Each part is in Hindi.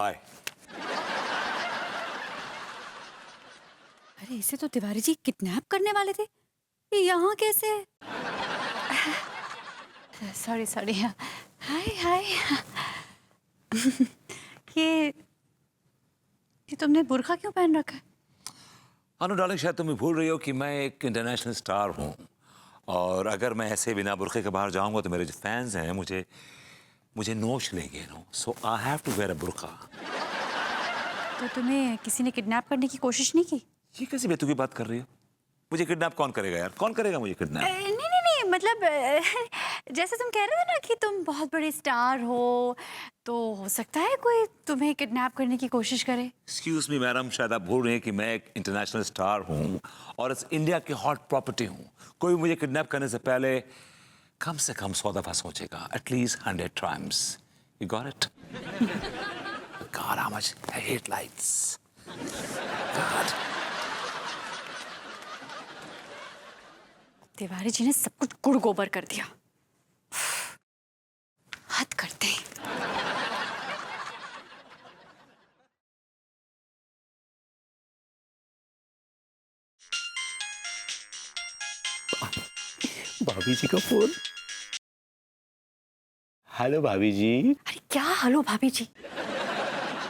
हाय। अरे इसे तो तिवारी जी किडनैप करने वाले थे, ये यहाँ कैसे? Sorry sorry. हाय हाय। ये तुमने बुर्का क्यों पहन रखा है? अनु डार्लिंग, शायद तुम भूल रही हो कि मैं एक इंटरनेशनल स्टार हूँ, और अगर मैं ऐसे बिना बुर्के के बाहर जाऊंगा तो मेरे जो फैंस हैं मुझे मुझे नोच लेंगे। No, so I have to wear a burqa. तो तुम्हें किसी ने किडनैप करने की कोशिश नहीं की? ये कैसी बेतुकी बात कर रही हो? मुझे किडनैप कौन करेगा यार? कौन करेगा मुझे किडनैप? नहीं नहीं नहीं, मतलब जैसे तुम कह रहे थे ना कि तुम बहुत बड़े स्टार हो, तो हो सकता है कोई तुम्हें किडनैप करने की कोशिश करे। एक्सक्यूज मी मैडम, शायद आप भूल रहे हैं कि मैं एक इंटरनेशनल स्टार हूँ और इस इंडिया की हॉट प्रॉपर्टी हूँ। कोई मुझे किडनैप करने से पहले कम से कम 100 दफा सोचेगा, at least 100 times. You got it? God, how much I hate lights. God. Tiwari ji ने सब कुछ गुड़ गोबर कर दिया। हद करते हैं। भाभी जी का फोन। हेलो भाभी जी। अरे क्या हेलो भाभी जी,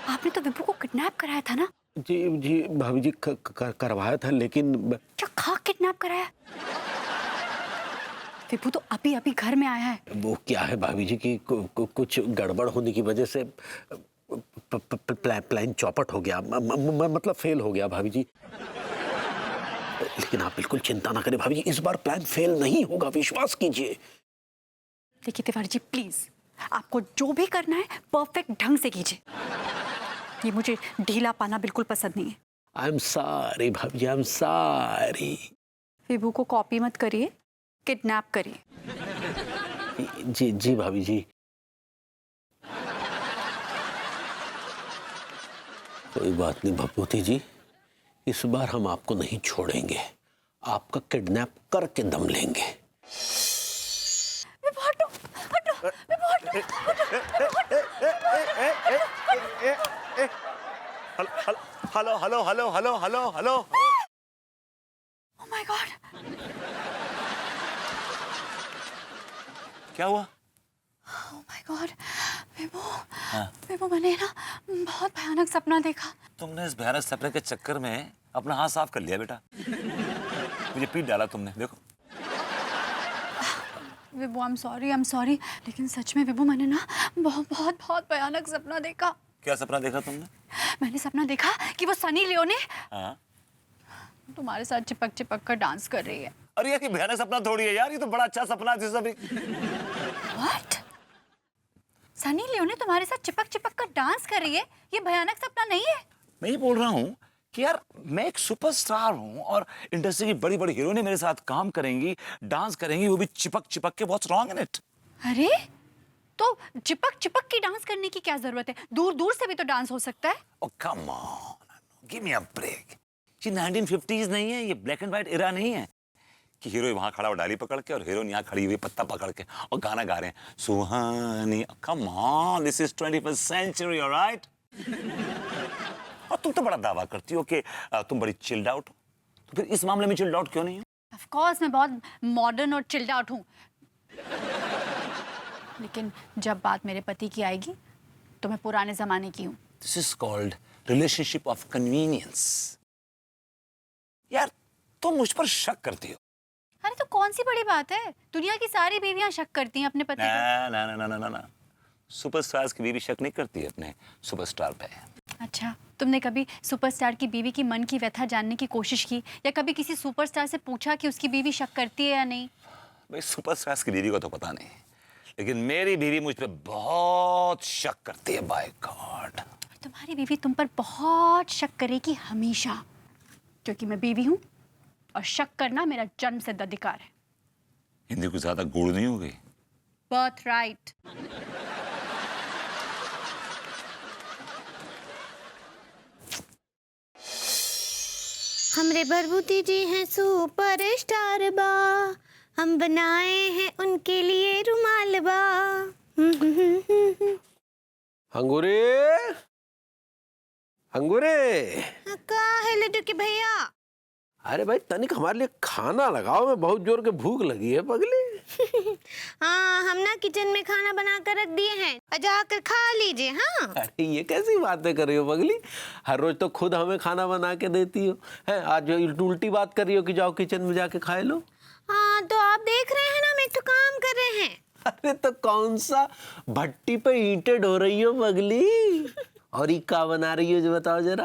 आपने तो विभू को किडनैप कराया था ना? जी जी भाभी जी, करवाया था, लेकिन क्या खा किडनैप कराया? विभू तो अभी अभी घर में आया है। वो क्या है भाभी जी कि कुछ गड़बड़ होने की वजह से प्लान चौपट हो गया, मतलब फेल हो गया भाभी जी। लेकिन आप बिल्कुल चिंता ना करें भाभी जी, इस बार प्लान फेल नहीं होगा, विश्वास कीजिए। देखिए तिवारी जी प्लीज, आपको जो भी करना है परफेक्ट ढंग से कीजिए। ये मुझे ढीला पाना बिल्कुल पसंद नहीं है। आई एम सॉरी भाभी जी, आई एम सॉरी। विभू को कॉपी मत करिए, किडनैप करिए। जी जी भाभी जी। कोई बात नहीं भभूति जी, इस बार हम आपको नहीं छोड़ेंगे, आपका किडनैप करके दम लेंगे। विभू हटो, हटो, विभू हटो, hello hello hello hello hello hello. Oh my God. क्या हुआ? ओह माय गॉड विभू, विभू मैंने ना बहुत भयानक सपना देखा। तुमने इस भयानक सपने के चक्कर में अपना हाथ साफ कर लिया बेटा। मुझे पीट डाला तुमने, देखो। विभू आई एम सॉरी, लेकिन सच में विभू मैंने ना बहुत बहुत बहुत भयानक सपना देखा। क्या सपना देखा तुमने? मैंने सपना देखा कि वो सनी लियोनी हाँ? तुम्हारे साथ चिपक चिपक कर डांस कर रही है। अरे यार, ये भयानक सपना थोड़ी है यार, ये तो बड़ा अच्छा सपना है जिससे भी। व्हाट? सनी लियोनी तुम्हारे साथ चिपक चिपक कर डांस कर रही है? ये भयानक सपना नहीं है? मैं ये बोल रहा हूँ कि यार, मैं एक सुपरस्टार हूँ और इंडस्ट्री की बड़ी बड़ी हीरोइनें मेरे साथ काम करेंगी, डांस करेंगी, वो भी चिपक चिपक के। What's wrong in it? अरे तो चिपक चिपक की डांस करने की क्या जरूरत है? दूर दूर से भी तो डांस हो सकता है। Oh come on, give me a break. ये 1950s नहीं है, ये ब्लैक एंड व्हाइट एरा नहीं है कि हीरो वहां खड़ा हुआ डाली पकड़ के और हीरोइन यहाँ खड़ी हुई पत्ता पकड़ के और गाना गा रहे हैं Suhani. Come on, this is 21st century, alright? और तुम तो बड़ा दावा करती हो कि तुम बड़ी चिल्ड आउट हो, तो फिर इस मामले में चिल्ड आउट क्यों नहीं हो? ऑफ कोर्स मैं बहुत मॉडर्न और चिल्ड आउट हूँ, लेकिन जब बात मेरे पति की आएगी तो मैं पुराने जमाने की हूँ। This is called relationship of convenience. यार, तुम मुझ पर शक करती हो। अरे तो कौन सी बड़ी बात है, दुनिया की सारी बीवियां शक करती हैं अपने पति पर। ना ना ना ना ना ना, सुपरस्टार्स की बीवी शक नहीं करती है अपने सुपरस्टार पे। अच्छा, तुमने कभी सुपरस्टार की बीवी की मन की व्यथा जानने की कोशिश की, या कभी किसी सुपरस्टार से पूछा कि उसकी बीवी शक करती है या नहीं? भाई, सुपरस्टार्स की बीवी को तो पता नहीं, लेकिन मेरी बीवी मुझ पे बहुत शक करती है, बाय गॉड। और तुम्हारी बीवी तुम पर बहुत शक करेगी हमेशा, क्योंकि मैं बीवी हूँ और शक करना मेरा जन्म सिद्ध अधिकार है। हिंदी कुछ ज्यादा गूढ़ नहीं हो गई? Birth right. हमरे भभूति जी हैं सुपर स्टार बा, हम बनाए हैं उनके लिए रुमाल बा। अंगूरी अंगूरे, का है लड्डू के भैया? अरे भाई तनिक हमारे लिए खाना लगाओ, मैं बहुत जोर के भूख लगी है पगली। हाँ, हम ना किचन में खाना बना कर रख दिए हैं, जाकर खा लीजिए। हाँ। अरे ये कैसी बातें कर रही हो पगली, हर रोज तो खुद हमें खाना बना के देती हो, है आज उल्टी बात कर रही हो कि जाओ किचन में जाके खा लो। हाँ तो आप देख रहे हैं ना, हम एक तो काम कर रहे हैं। अरे तो कौन सा भट्टी पे ईंटें ढो रही हो पगली, और ये क्या बना रही हो जो बताओ जरा।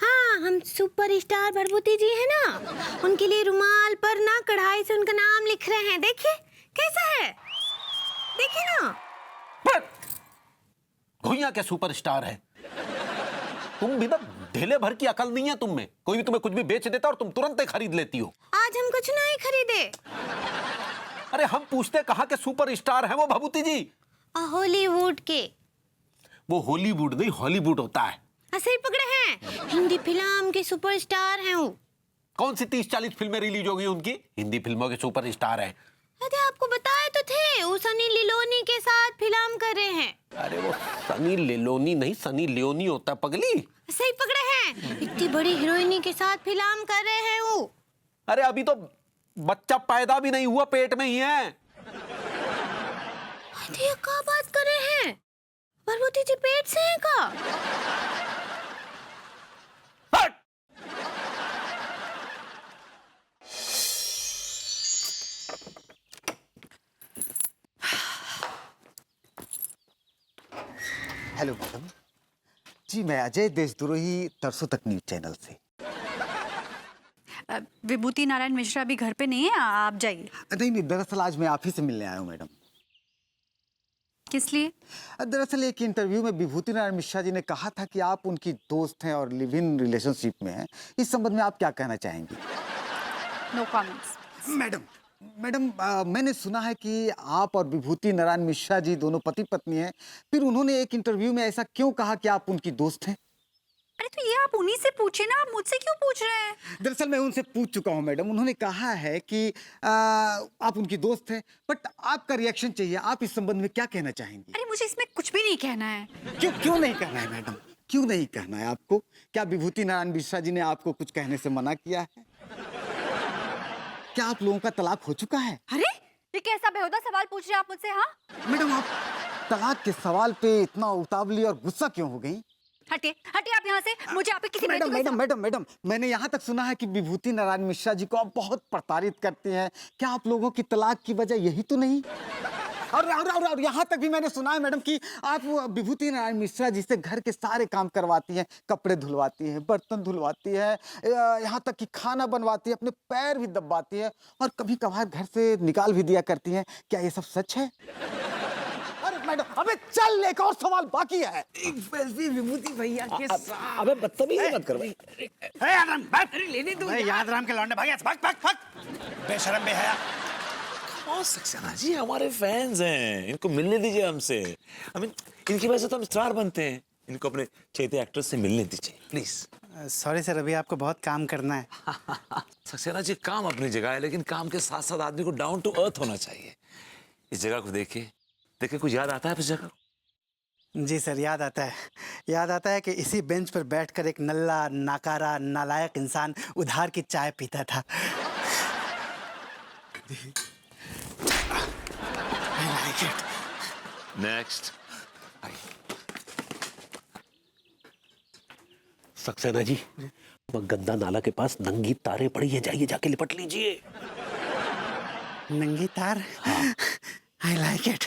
हाँ, हम सुपर स्टार भरभूति जी है ना, उनके लिए रुमाल पर ना कढ़ाई से उनका नाम लिख रहे हैं। देखिए कैसा है, देखिए ना। भैया क्या सुपरस्टार है, तुम भी ना ढेले भर की अकल नहीं है तुम में, कोई भी तुम्हें कुछ भी बेच देता और तुम तुरंत ही खरीद लेती हो। आज हम कुछ नहीं खरीदे। अरे हम पूछते कहाँ के सुपरस्टार है वो भभूति जी। हॉलीवुड के। वो हॉलीवुड नहीं हॉलीवुड होता है। ऐसे ही पकड़े हैं, हिंदी फिल्म के सुपरस्टार हैं वो। कौन सी 30-40 फिल्में रिलीज हो गई उनकी, हिंदी फिल्मों के सुपरस्टार हैं। अरे आपको बताए तो थे, वो सनी लियोनी के साथ फिल्म कर रहे हैं। अरे वो सनी लियोनी नहीं, सनी लियोनी होता है पगली। सही पकड़े हैं, इतनी बड़ी हीरोइनी के साथ फिल्म कर रहे हैं वो। अरे अभी तो बच्चा पैदा भी नहीं हुआ, पेट में ही है। अरे क्या बात कर रहे हैं, भरभूति जी पेट से हैं का? हट! हेलो मैडम जी, मैं अजय देशद्रोही तरसों तक न्यूज चैनल से। विभूति नारायण मिश्रा अभी घर पे नहीं है, आप जाइए। नहीं, दरअसल आज मैं आप ही से मिलने आया हूँ मैडम। किस लिए? दरअसल एक इंटरव्यू में विभूति नारायण मिश्रा जी ने कहा था कि आप उनकी दोस्त हैं और लिव इन रिलेशनशिप में हैं। इस संबंध में आप क्या कहना चाहेंगी? No comments. मैडम मैंने सुना है कि आप और विभूति नारायण मिश्रा जी दोनों पति पत्नी हैं, फिर उन्होंने एक इंटरव्यू में ऐसा क्यों कहा कि आप उनकी दोस्त हैं? अरे तो ये आप उन्हीं से पूछे ना, आप मुझसे क्यों पूछ रहे हैं? दरअसल मैं उनसे पूछ चुका हूं मैडम, उन्होंने कहा है कि आप उनकी दोस्त हैं, बट आपका रिएक्शन चाहिए, आप इस संबंध में क्या कहना चाहेंगी? अरे मुझे इसमें कुछ भी नहीं कहना है। क्यों नहीं कहना है मैडम, क्यों नहीं कहना है आपको? क्या विभूति नारायण मिश्रा जी ने आपको कुछ कहने से मना किया है? क्या आप लोगों का तलाक हो चुका है? अरे ये कैसा बेहुदा सवाल पूछ रहे हैं आप मुझसे? हाँ मैडम, आप तलाक के सवाल पे इतना उतावली और गुस्सा क्यों हो गई? हटिए हटिए आप यहाँ से, मुझे आप पे किसी मैडम, मैंने यहाँ तक सुना है कि विभूति नारायण मिश्रा जी को आप बहुत प्रताड़ित करती हैं। क्या आप लोगों की तलाक की वजह यही तो नहीं? और यहाँ तक भी मैंने सुना है मैडम कि आप विभूति नारायण मिश्रा जी से घर के सारे काम करवाती हैं, कपड़े धुलवाती हैं, बर्तन धुलवाती हैं, यहाँ तक कि खाना बनवाती है, अपने पैर भी दबाती है और कभी कभार घर से निकाल भी दिया करती हैं। क्या ये सब सच है? अरे मैडम, अबे चल, एक और सवाल बाकी है। विभूति भैया के साथ। अबे बदतमीजी मत कर भाई। यादराम बैठ, लेने दो। यादराम के लौंडे भाग, भाग बेशरम बेहया। और सक्सेना जी हमारे फैंस हैं, इनको मिलने दीजिए हमसे। आई मीन इनकी वजह से तो हम स्टार बनते हैं, इनको अपने चहेते एक्ट्रेस से मिलने दीजिए प्लीज। सॉरी सर, अभी आपको बहुत काम करना है। सक्सेना जी काम अपनी जगह है, लेकिन काम के साथ साथ आदमी को डाउन टू अर्थ होना चाहिए। इस जगह को देखिए कुछ याद आता है इस जगह को? जी सर, याद आता है कि इसी बेंच पर बैठकर एक नल्ला नाकारा नालायक इंसान उधार की चाय पीता था। I like it. Next. Saxena ji, वो गंदा नाला के पास नंगी तारे पड़ी है, जाइए जाके लिपट लीजिए। नंगी तार। I like it.